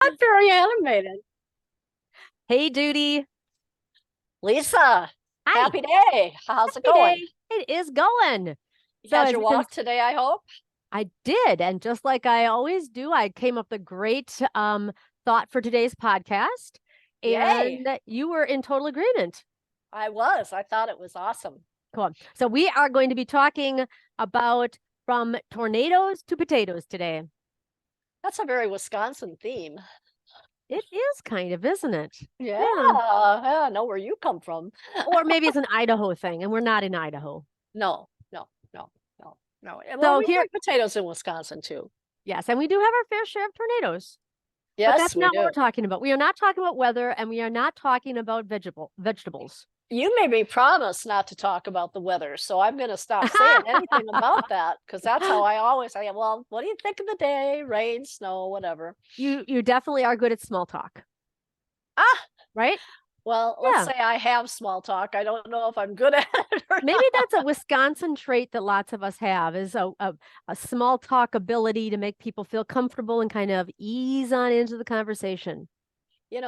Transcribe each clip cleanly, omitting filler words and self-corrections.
Not very animated. Hey, Judy. Lisa, Hi. happy day. How's it Happy going? day. It is going. You So had as your you can, walk today, I hope? I did, and just like I always do, I came up with a great thought for today's podcast, Yay. and you were in total agreement. I was. I thought it was awesome. Cool. So we are going to be talking about from tornadoes to potatoes today. That's a very Wisconsin theme. It is kind of, isn't it? Yeah, Yeah. I know where you come from. Or maybe it's an Idaho thing, and we're not in Idaho. No, no, no, no, no. Well, So we here, get potatoes in Wisconsin too. yes, and we do have our fair share of tornadoes. But Yes, that's we not what do. we're talking about. We are not talking about weather, and we are not talking about vegetables. You made me promise not to talk about the weather, so I'm going to stop saying anything about that because that's how I always say, well, what do you think of the day? Rain, snow, whatever. You definitely are good at small talk, Ah, right? well, let's Yeah. say I have small talk. I don't know if I'm good at it or Maybe not. that's a Wisconsin trait that lots of us have is a small talk ability to make people feel comfortable and kind of ease on into the conversation.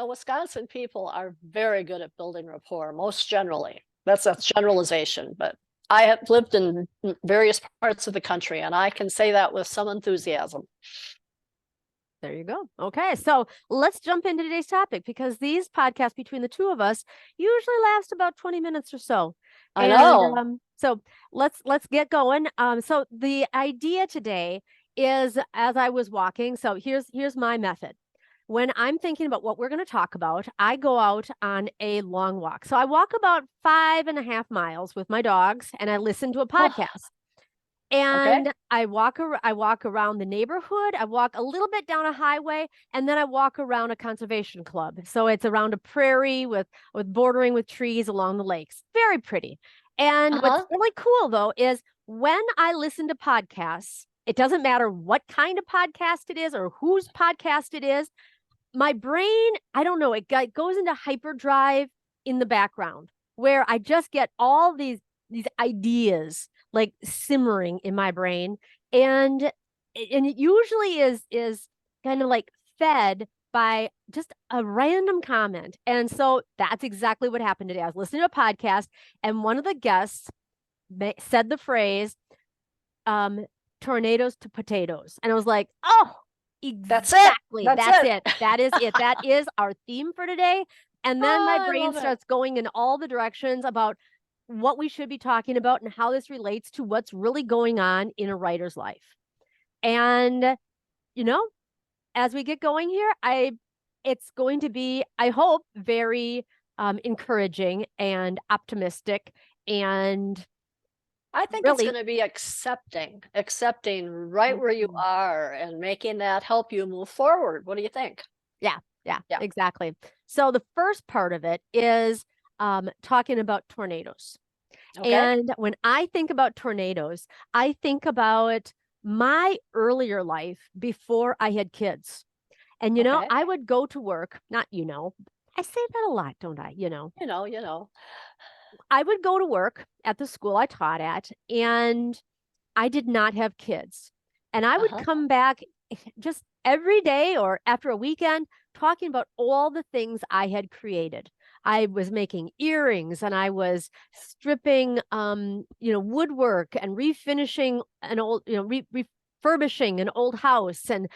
Wisconsin people are very good at building rapport, most generally. That's generalization, but I have lived in various parts of the country, and I can say that with some enthusiasm. There you go. Okay, so let's jump into today's topic because these podcasts between the two of us usually last about 20 minutes or so. I And know. so let's get going. So the idea today is as I was walking, so here's my method. When I'm thinking about what we're going to talk about, I go out on a long walk. So I walk about 5.5 miles with my dogs and I listen to a Oh, podcast. okay. And I walk around the neighborhood. I walk a little bit down a highway, and then I walk around a conservation club. So it's around a prairie with bordering with trees along the lakes. Very pretty. And what's Uh-huh. really cool though is when I listen to podcasts, it doesn't matter what kind of podcast it is or whose podcast it is. My brain, I don't know, it goes into hyperdrive in the background where I just get all these ideas like simmering in my brain, and it usually is kind of like fed by just a random comment. And so that's exactly what happened today. I was listening to a podcast and one of the guests said the phrase um tornadoes to potatoes, and I was like, oh, That's it. exactly, That's that's it. it, that is it, that is our theme for today. And then my Oh, I brain love it. starts going in all the directions about what we should be talking about and how this relates to what's really going on in a writer's life. And you know, as we get going here, it's going to be, I hope, very encouraging and optimistic and I think it's really going to be accepting right where you mhm. are and making that help you move forward. What do you think? Yeah, yeah, Yeah. exactly. So the first part of it is talking about tornadoes. Okay. And when I think about tornadoes, I think about my earlier life before I had kids. And Okay. I would go to work, not I say that a lot, don't I? I would go to work at the school I taught at, and I did not have kids. And I would Uh-huh. come back just every day or after a weekend talking about all the things I had created. I was making earrings and I was stripping woodwork and refinishing an old, refurbishing an old house and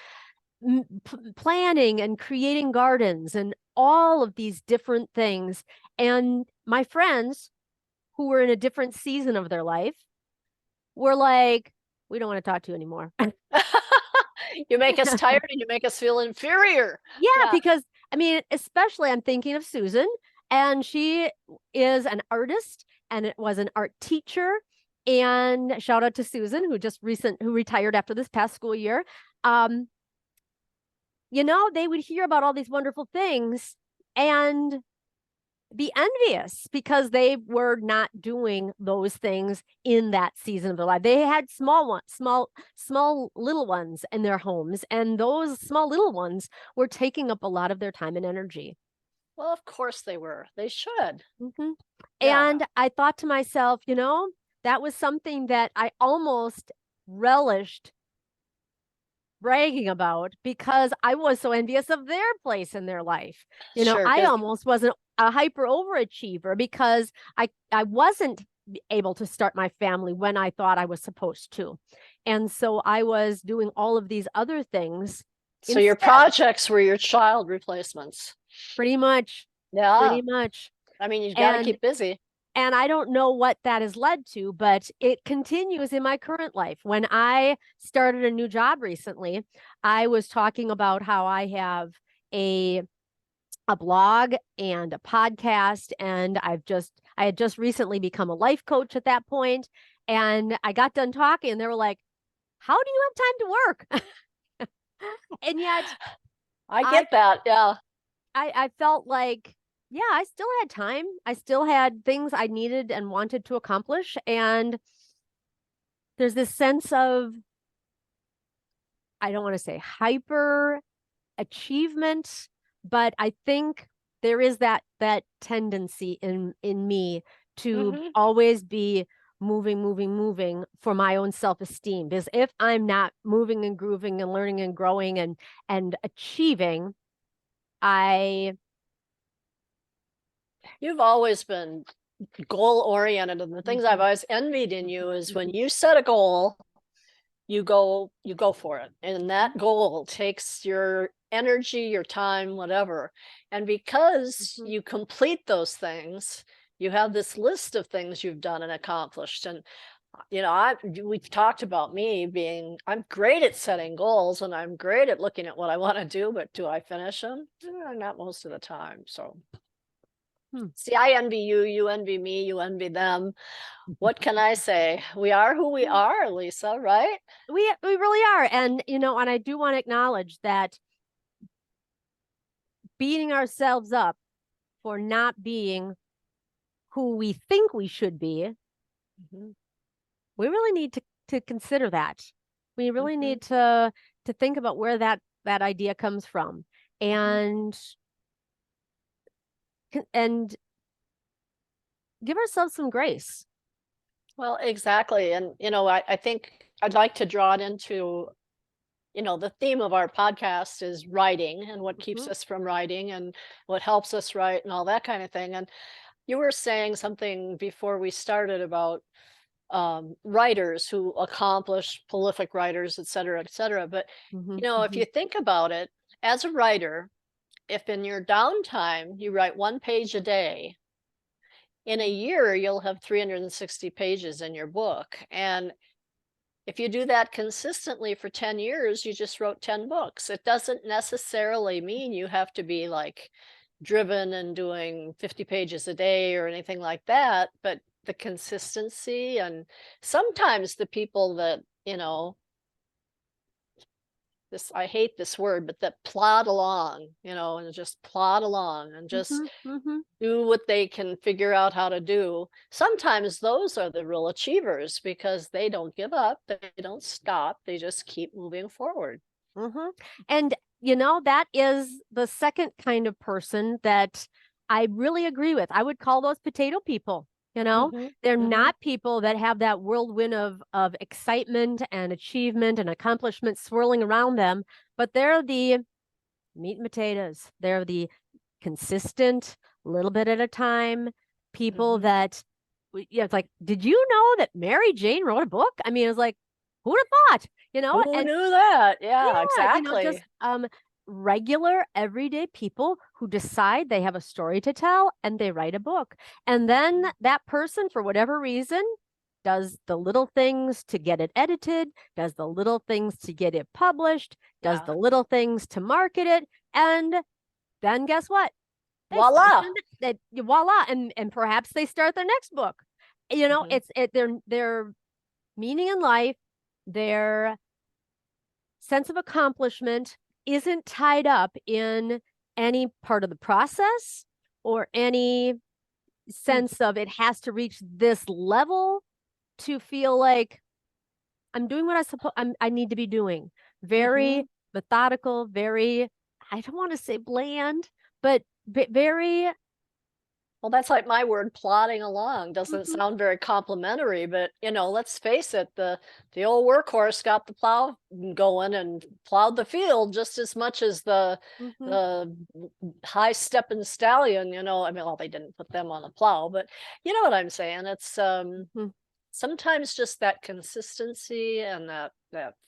planning and creating gardens and all of these different things. And my friends who were in a different season of their life were like, we don't want to talk to you anymore. You make us tired and you make us feel inferior. Yeah, Yeah. because I mean, especially I'm thinking of Susan, and she is an artist and it was an art teacher. And shout out to Susan, who retired after this past school year. Um, they would hear about all these wonderful things and be envious because they were not doing those things in that season of their life. They had small little ones in their homes, and those small little ones were taking up a lot of their time and energy. Well, of course they were. They should. Mhm. Yeah. And I thought to myself, that was something that I almost relished bragging about because I was so envious of their place in their life. You know, Sure, I 'cause almost wasn't a hyper overachiever because I wasn't able to start my family when I thought I was supposed to. And so I was doing all of these other things so your instead, projects were your child replacements. pretty much, Yeah. pretty much. I mean, you've got to And keep busy. And I don't know what that has led to, but it continues in my current life. When I started a new job recently, I was talking about how I have a a blog and a podcast, and I had just recently become a life coach at that point. And I got done talking, and they were like, "How do you have time to work?" And yet I I get that. Yeah. I felt like, yeah, I still had time. I still had things I needed and wanted to accomplish. And there's this sense of, I don't want to say hyper achievement, but I think there is that tendency in me to Hmm. always be moving for my own self-esteem. Because if I'm not moving and grooving and learning and growing and achieving, I You've always been goal oriented, and the things I've always envied in you is when you set a goal, you go for it, and that goal takes your energy, your time, whatever. And because Mhm. you complete those things, you have this list of things you've done and accomplished. And we've talked about me being, I'm great at setting goals and I'm great at looking at what I want to do, but do I finish them? Not most of the time. So Hmm. see, I envy you, you envy me, you envy them. What can I say? We are who we are, Lisa, right? We really are. And and I do want to acknowledge that beating ourselves up for not being who we think we should be, Mhm, we really need to consider that. We really mhm, need to think about where that idea comes from, mhm. and and give ourselves some grace. Well, exactly. And, I think I'd like to draw it into, the theme of our podcast is writing and what keeps Mhm, us from writing and what helps us write and all that kind of thing. And you were saying something before we started about writers who accomplish prolific writers, et cetera, et cetera. But, mhm, if you mhm, think about it, as a writer, if in your downtime you write 1 page a day, in a year you'll have 360 pages in your book. And if you do that consistently for 10 years, you just wrote 10 books. It doesn't necessarily mean you have to be like driven and doing 50 pages a day or anything like that, but the consistency, and sometimes the people that, this, I hate this word, but that plod along, and just plod along and just mhm, mhm, do what they can figure out how to do. Sometimes those are the real achievers because they don't give up, they don't stop, they just keep moving forward. mhm. And that is the second kind of person that I really agree with. I would call those potato people. Hmm. They're Hmm. not people that have that whirlwind of excitement and achievement and accomplishment swirling around them, but they're the meat and potatoes. They're the consistent, little bit at a time people Hmm. that, it's like, did you know that Mary Jane wrote a book? I mean, it was like, who'd have thought, Who And knew that? Yeah, yeah, just exactly. regular everyday people who decide they have a story to tell and they write a book. And then Mhm. that person, for whatever reason, does the little things to get it edited, does the little things to get it published, does Yeah. the little things to market it, and then guess what? They start Voila. voila, and perhaps they start their next book. Hmm. Their meaning in life, their sense of accomplishment isn't tied up in any part of the process or any sense of it has to reach this level to feel like I'm doing what I need to be doing. Hmm. Very methodical, very, I don't want to say bland, but very Well, that's like my word, plodding along. Doesn't Mhm. sound very complimentary, but let's face it, the old workhorse got the plow going and plowed the field just as much as Mhm. the high stepping stallion, I mean, well, they didn't put them on the plow, but you know what I'm saying? It's Mhm. sometimes just that consistency and that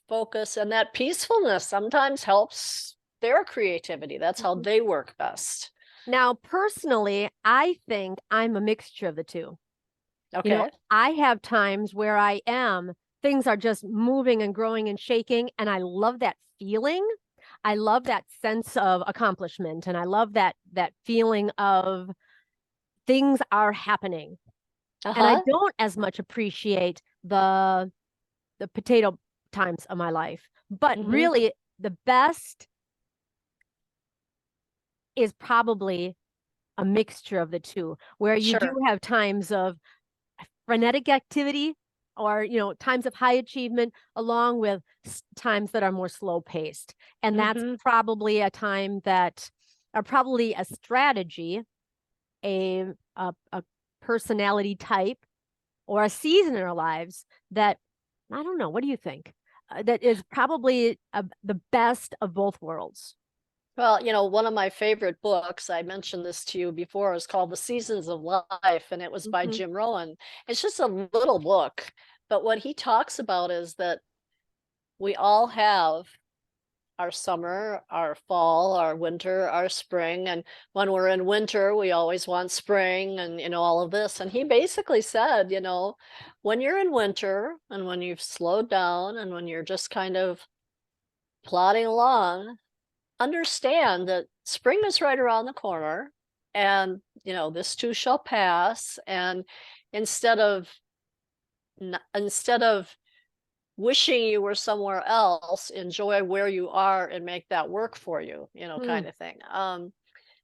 focus and that peacefulness sometimes helps their creativity. That's how Mhm. they work best. Now, personally, I think I'm a mixture of the two. Okay. I have times where things are just moving and growing and shaking, and I love that feeling. I love that sense of accomplishment, and I love that feeling of things are happening. And I Uh-huh. don't as much appreciate the potato times of my life. But Mhm. really, the best is probably a mixture of the two, where you do Sure. have times of frenetic activity or times of high achievement along with times that are more slow paced, and that's Mhm. probably a time that or probably a strategy, a personality type or a season in our lives that I don't know, what do you think, that is probably the best of both worlds. Well, one of my favorite books, I mentioned this to you before, is called The Seasons of Life, and it was by Hmm. Jim Rohn. It's just a little book, but what he talks about is that we all have our summer, our fall, our winter, our spring, and when we're in winter, we always want spring and all of this. And he basically said, when you're in winter and when you've slowed down and when you're just kind of plodding along, understand that spring is right around the corner, and this too shall pass. And instead of instead of wishing you were somewhere else, enjoy where you are and make that work for you, Hmm. kind of thing.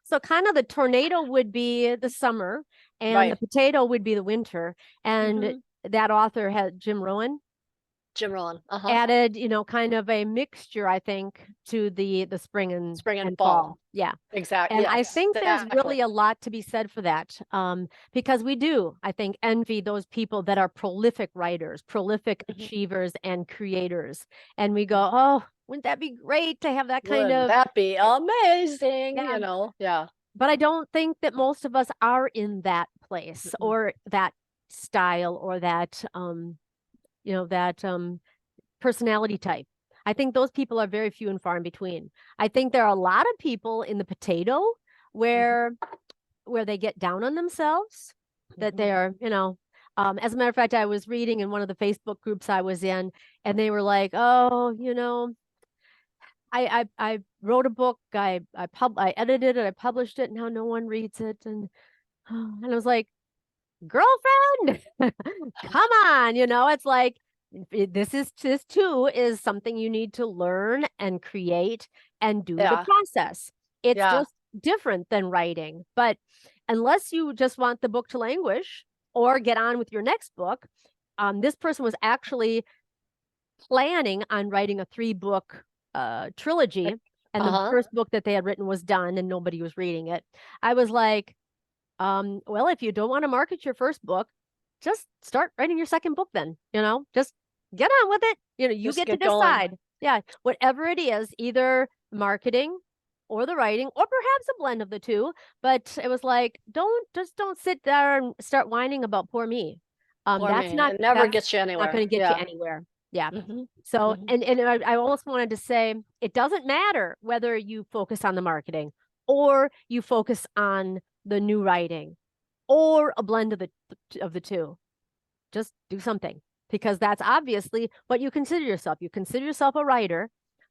So kind of the tornado would be the summer and the Right. potato would be the winter. And Hmm. that author had Jim Rohn Jim Rohn. Uh-huh. added, kind of a mixture, I think, to the spring and Spring and and fall. fall. Yeah. Exactly. And I Yes, think there's exactly. really a lot to be said for that, because we do, I think, envy those people that are prolific writers, prolific Mhm. achievers, and creators. And we go, oh, wouldn't that be great to have that kind Wouldn't of, that be amazing? yeah. Yeah. But I don't think that most of us are in that place Mm-mm. or that style or that personality type. I think those people are very few and far in between. I think there are a lot of people in the potato Mhm. where they get down on themselves, that Mhm. they are, as a matter of fact, I was reading in one of the Facebook groups I was in, and they were like, oh, I wrote a book, I edited it, I published it, now no one reads it. And I was like, girlfriend, come on, it's like this too is something you need to learn and create and do the Yeah. process. It's Yeah. just different than writing. But unless you just want the book to languish or get on with your next book, this person was actually planning on writing a 3-book trilogy. And the Uh-huh. first book that they had written was done and nobody was reading it. I was like, well, if you don't want to market your first book, just start writing your second book then, just get on with it. You Just get to get going. decide. Yeah, whatever it is, either marketing or the writing, or perhaps a blend of the two. But it was like, don't sit there and start whining about poor me. Poor That's me. not It never that's gets you not anywhere. going to get you Yeah. anywhere. Yeah. Hmm. So, Hmm. and I almost wanted to say it doesn't matter whether you focus on the marketing or you focus on the new writing or a blend of the two. Just do something, because that's obviously what you consider yourself. You consider yourself a writer,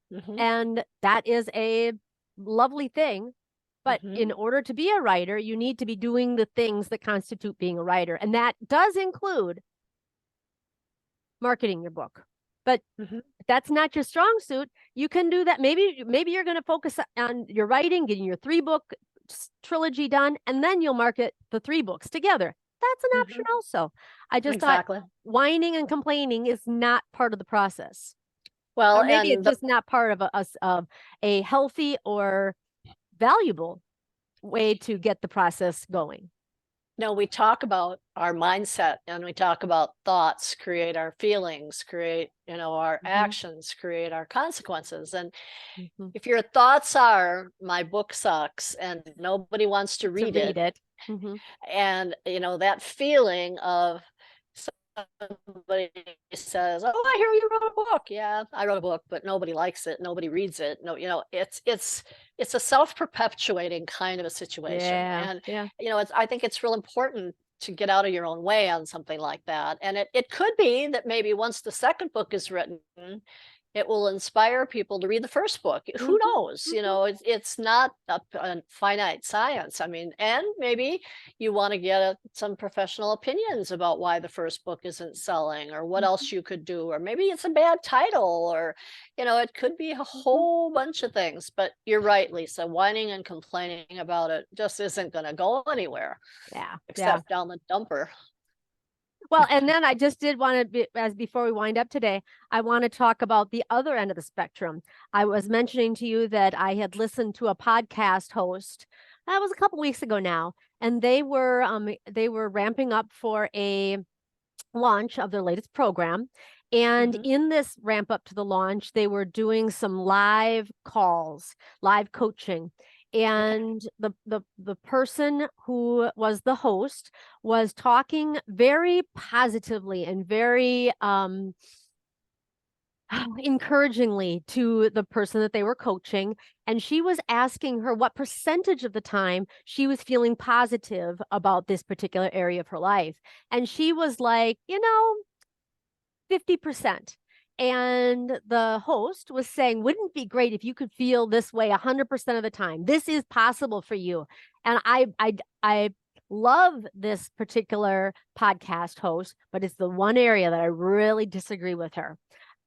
Hmm. and that is a lovely thing. But Hmm. in order to be a writer, you need to be doing the things that constitute being a writer. And that does include marketing your book. But Hmm. if that's not your strong suit, you can do that. Maybe you're going to focus on your writing, getting your 3-book trilogy done, and then you'll market the 3 books together. That's an option Hmm. also. I just thought Exactly. whining and complaining is not part of the process. Well, Or maybe it's and the just not part of a healthy or valuable way to get the process going. No, we talk about our mindset and we talk about thoughts create our feelings, create, our Mhm, actions, create our consequences. And mhm. if your thoughts are, my book sucks and nobody wants to To read read it, it. Mhm, and, that feeling of somebody says, "Oh, I hear you wrote a book." Yeah, I wrote a book, but nobody likes it. Nobody reads it. No, it's a self-perpetuating kind of a situation. yeah, And, yeah. I think it's real important to get out of your own way on something like that. And it could be that maybe once the second book is written, it will inspire people to read the first book. Who Mhm, knows? mhm. It's not a finite science. I mean, and maybe you want to get some professional opinions about why the first book isn't selling or what Mhm, else you could do, or maybe it's a bad title, or, it could be a mhm. whole bunch of things. But you're right, Lisa, whining and complaining about it just isn't going to go anywhere Yeah, yeah. except down the dumper. Well, and then I just did want to be, as before we wind up today, I want to talk about the other end of the spectrum. I was mentioning to you that I had listened to a podcast host. That was a couple weeks ago now, and they were ramping up for a launch of their latest program. And Hmm. in this ramp up to the launch, they were doing some live calls, live coaching. Okay. And the person who was the host was talking very positively and very encouragingly to the person that they were coaching. And she was asking her what percentage of the time she was feeling positive about this particular area of her life. And she was like, 50%. And the host was saying, wouldn't it be great if you could feel this way 100% of the time? This is possible for you. And I love this particular podcast host, but it's the one area that I really disagree with her.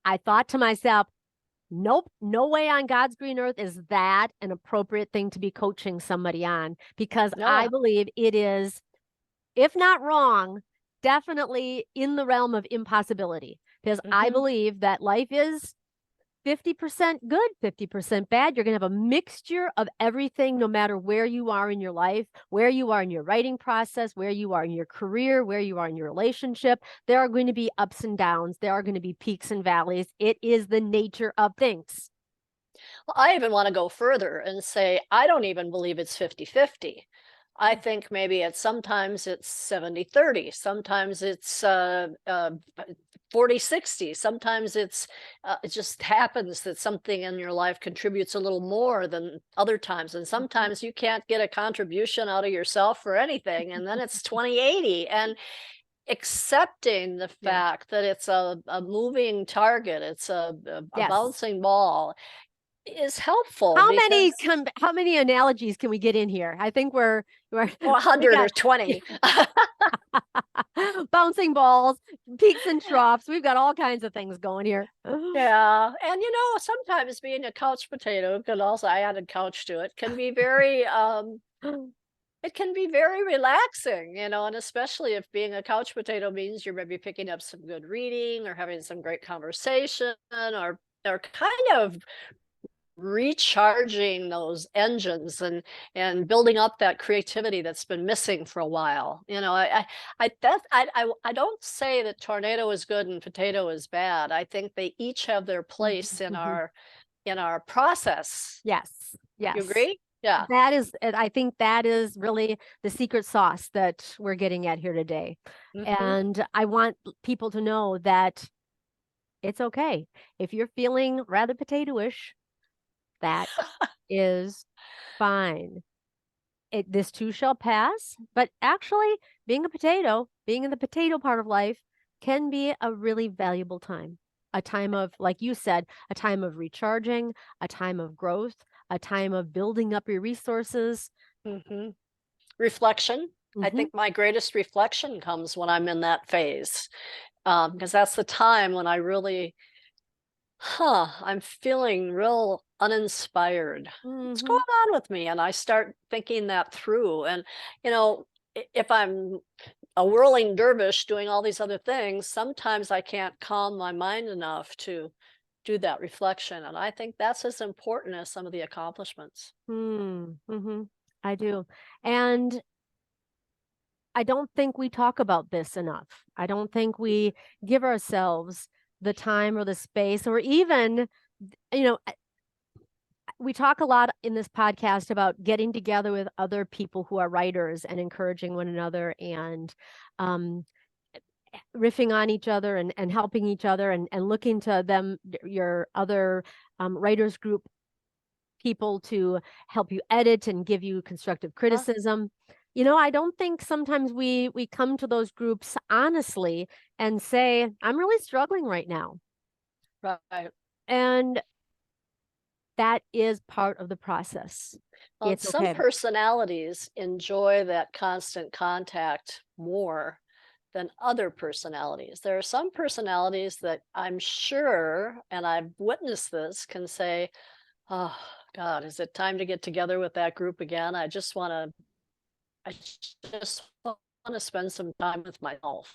I thought to myself, nope, no way on God's green earth is that an appropriate thing to be coaching somebody on, because I No. believe it is, if not wrong, definitely in the realm of impossibility. Because I Hmm. believe that life is 50% good, 50% bad. You're going to have a mixture of everything, no matter where you are in your life, where you are in your writing process, where you are in your career, where you are in your relationship. There are going to be ups and downs. There are going to be peaks and valleys. It is the nature of things. Well, I even want to go further and say, I don't even believe it's 50-50. I think maybe sometimes it's 70-30. Sometimes it's 40-60. Sometimes it just happens that something in your life contributes a little more than other times. And Mhm. sometimes you can't get a contribution out of yourself for anything. And then it's 20-80. And accepting the Yeah. fact that it's a moving target, it's a Yes. bouncing ball, is helpful because How many analogies can we get in here? I think we're well, we 100 or got 20. bouncing balls, peaks and troughs. We've got all kinds of things going here. Yeah. And sometimes being a couch potato can also, I added couch to it, can be very it can be very relaxing, and especially if being a couch potato means you're maybe picking up some good reading or having some great conversation, or kind of recharging those engines and building up that creativity that's been missing for a while. I don't say that tornado is good and potato is bad. I think they each have their place in Mhm. our process. Yes, You yes. agree? Yeah. That is, and I think that is really the secret sauce that we're getting at here today. Hmm. And I want people to know that it's okay. If you're feeling rather potato-ish, that is fine. This too shall pass. But actually, being a potato, being in the potato part of life, can be a really valuable time. A time of, like you said, a time of recharging, a time of growth, a time of building up your resources. Hmm. Reflection. I Hmm. think my greatest reflection comes when I'm in that phase, because that's the time when I really, I'm feeling real uninspired. What's going Hmm. on with me? And I start thinking that through. And, if I'm a whirling dervish doing all these other things, sometimes I can't calm my mind enough to do that reflection. And I think that's as important as some of the accomplishments. Hmm. I do. And I don't think we talk about this enough. I don't think we give ourselves the time or the space, or even, you know, we talk a lot in this podcast about getting together with other people who are writers and encouraging one another, and um, riffing on each other, and helping each other, and looking to them, your other writers group people, to help you edit and give you constructive criticism. I don't think sometimes we come to those groups honestly and say, I'm really struggling right now. Right. And that is part of the process. Well, It's some okay. personalities enjoy that constant contact more than other personalities. There are some personalities that I'm sure, and I've witnessed this, can say, "Oh God, is it time to get together with that group again? I just want to spend some time with myself,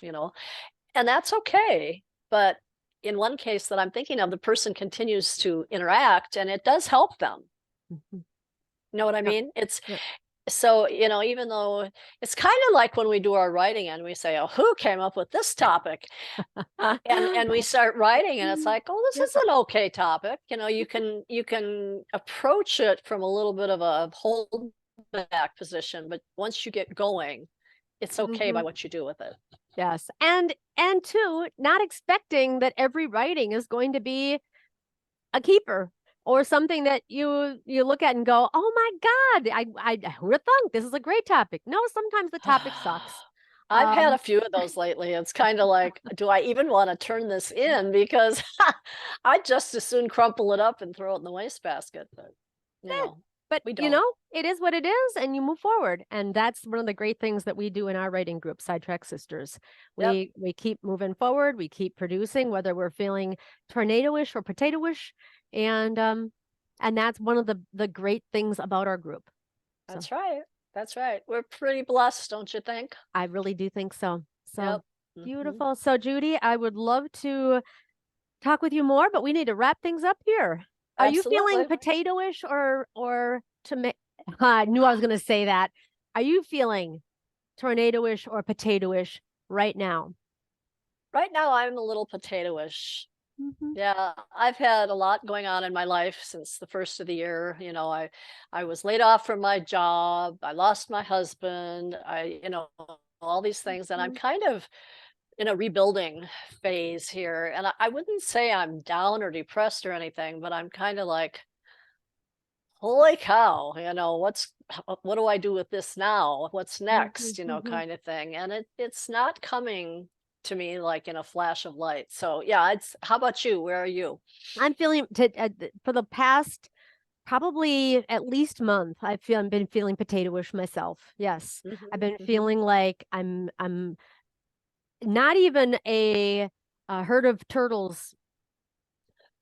And that's okay. But in one case that I'm thinking of, the person continues to interact and it does help them. Mhm. You know what I Yep. mean? It's Yep. so, even though it's kind of like when we do our writing and we say, "Oh, who came up with this topic?" And we start writing and it's like, "Oh, this Yep. is an okay topic." You can approach it from a little bit of a hold back position, but once you get going, it's okay by Mhm. what you do with it. Yes. And two, not expecting that every writing is going to be a keeper, or something that you look at and go, "Oh my God, I who would have thunk this is a great topic." No, sometimes the topic sucks. I've had a Um, few of those lately. It's kind of like, do I even want to turn this in? Because I'd just as soon crumple it up and throw it in the wastebasket. But, eh, but we don't. it is what it is, and you move forward. And that's one of the great things that we do in our writing group, Sidetrack Sisters. Yep, We keep moving forward, we keep producing, whether we're feeling tornado-ish or potato-ish. And that's one of the great things about our group. So that's right. That's right. We're pretty blessed, don't you think? I really do think so. So Yep. Hmm. beautiful. So Judy, I would love to talk with you more, but we need to wrap things up here. Are you feeling Absolutely. potato-ish or tomato? I knew I was going to say that. Are you feeling tornado-ish or potato-ish right now? Right now, I'm a little potato-ish. Mhm. Yeah, I've had a lot going on in my life since the first of the year. I was laid off from my job. I lost my husband. All these things, and I'm Mhm. kind of in a rebuilding phase here. And I wouldn't say I'm down or depressed or anything, but I'm kind of like, holy cow, what do I do with this now? What's Mhm. next? Mhm. Kind of thing. And it's not coming to me like in a flash of light. So yeah, it's how about you? Where are you? I'm feeling for the past probably at least month. I've been feeling potato-ish myself. Yes, I've Hmm. been Hmm. feeling like I'm not even a herd of turtles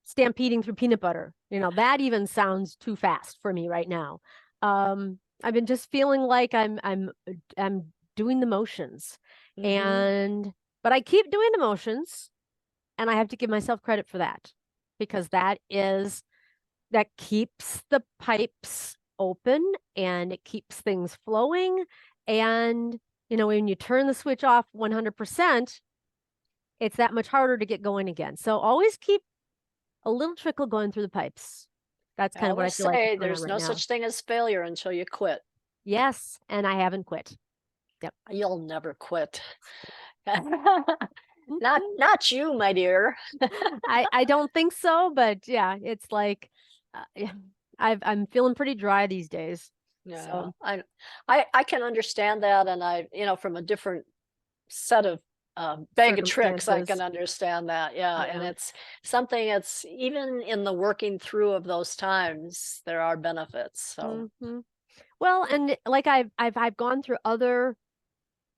stampeding through peanut butter. That even sounds too fast for me right now. I've been just feeling like I'm doing the motions, Hmm. and but I keep doing the motions, and I have to give myself credit for that, because that keeps the pipes open, and it keeps things flowing. And when you turn the switch off 100%, it's that much harder to get going again. So always keep a little trickle going through the pipes. That's I kind of what I always feel like is say going on there's right no now. such thing as failure until you quit. Yes, and I haven't quit. Yep. You'll never quit. Not Mhm. not you, my dear. I don't think so, but yeah, it's like yeah, I'm feeling pretty dry these days. Yeah, So I can understand that, and from a different set of bag of tricks, I can circumstances. understand that. Yeah, and Yeah. it's something. It's even in the working through of those times, there are benefits. So Hmm. Well, and like I've gone through other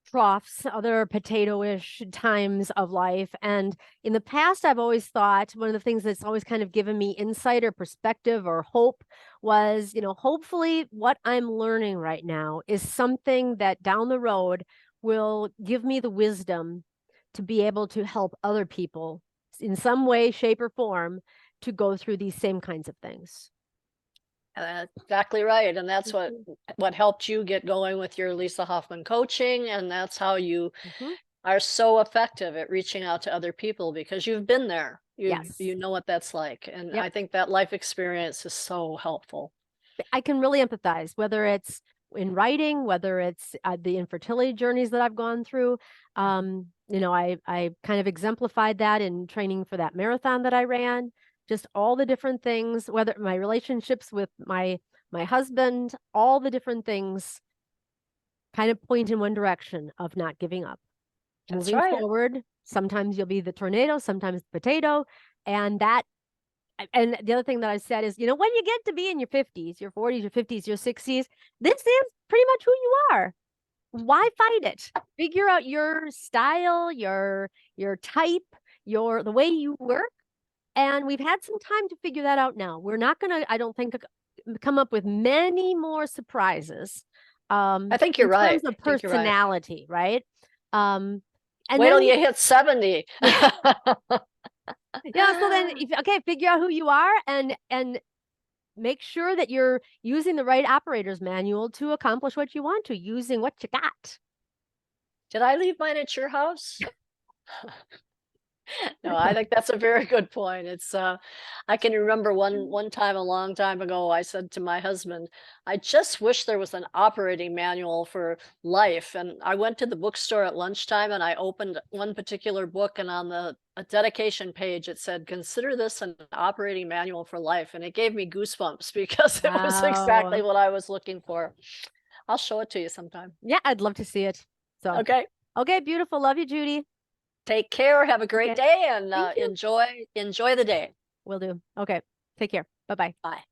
troughs, other potato-ish times of life. And in the past, I've always thought one of the things that's always kind of given me insight or perspective or hope was, hopefully what I'm learning right now is something that down the road will give me the wisdom to be able to help other people in some way, shape, or form to go through these same kinds of things. Exactly right. And that's Mhm. what helped you get going with your Lisa Hoffman coaching. And that's how you Mhm. are so effective at reaching out to other people because you've been there. Yes. You know what that's like. And Yep. I think that life experience is so helpful. I can really empathize, whether it's in writing, whether it's the infertility journeys that I've gone through. I kind of exemplified that in training for that marathon that I ran. Just all the different things, whether my relationships with my husband, all the different things kind of point in one direction of not giving up, That's moving right. forward. Sometimes you'll be the tornado, sometimes the potato, and the other thing that I said is, when you get to be in your 50s, your 40s, your 50s, your 60s, this is pretty much who you are. Why fight it? Figure out your style, your type, the way you work. And we've had some time to figure that out now. We're not going to, I don't think, come up with many more surprises I think you're in right. terms of I think you're right. personality, right? Um, and Wait till then, you hit 70. yeah, yeah. So then, okay, figure out who you are and make sure that you're using the right operator's manual to accomplish what you want to, using what you got. Did I leave mine at your house? No, I think that's a very good point. I can remember one time a long time ago, I said to my husband, I just wish there was an operating manual for life. And I went to the bookstore at lunchtime and I opened one particular book, and on the a dedication page it said, consider this an operating manual for life. And it gave me goosebumps because it was exactly Wow. what I was looking for. I'll show it to you sometime. Yeah, I'd love to see it. So, Okay. okay, beautiful. Love you, Judy. Take care. Have a great Okay. day and Thank you. enjoy the day. Will do. Okay. Take care. Bye-bye. Bye.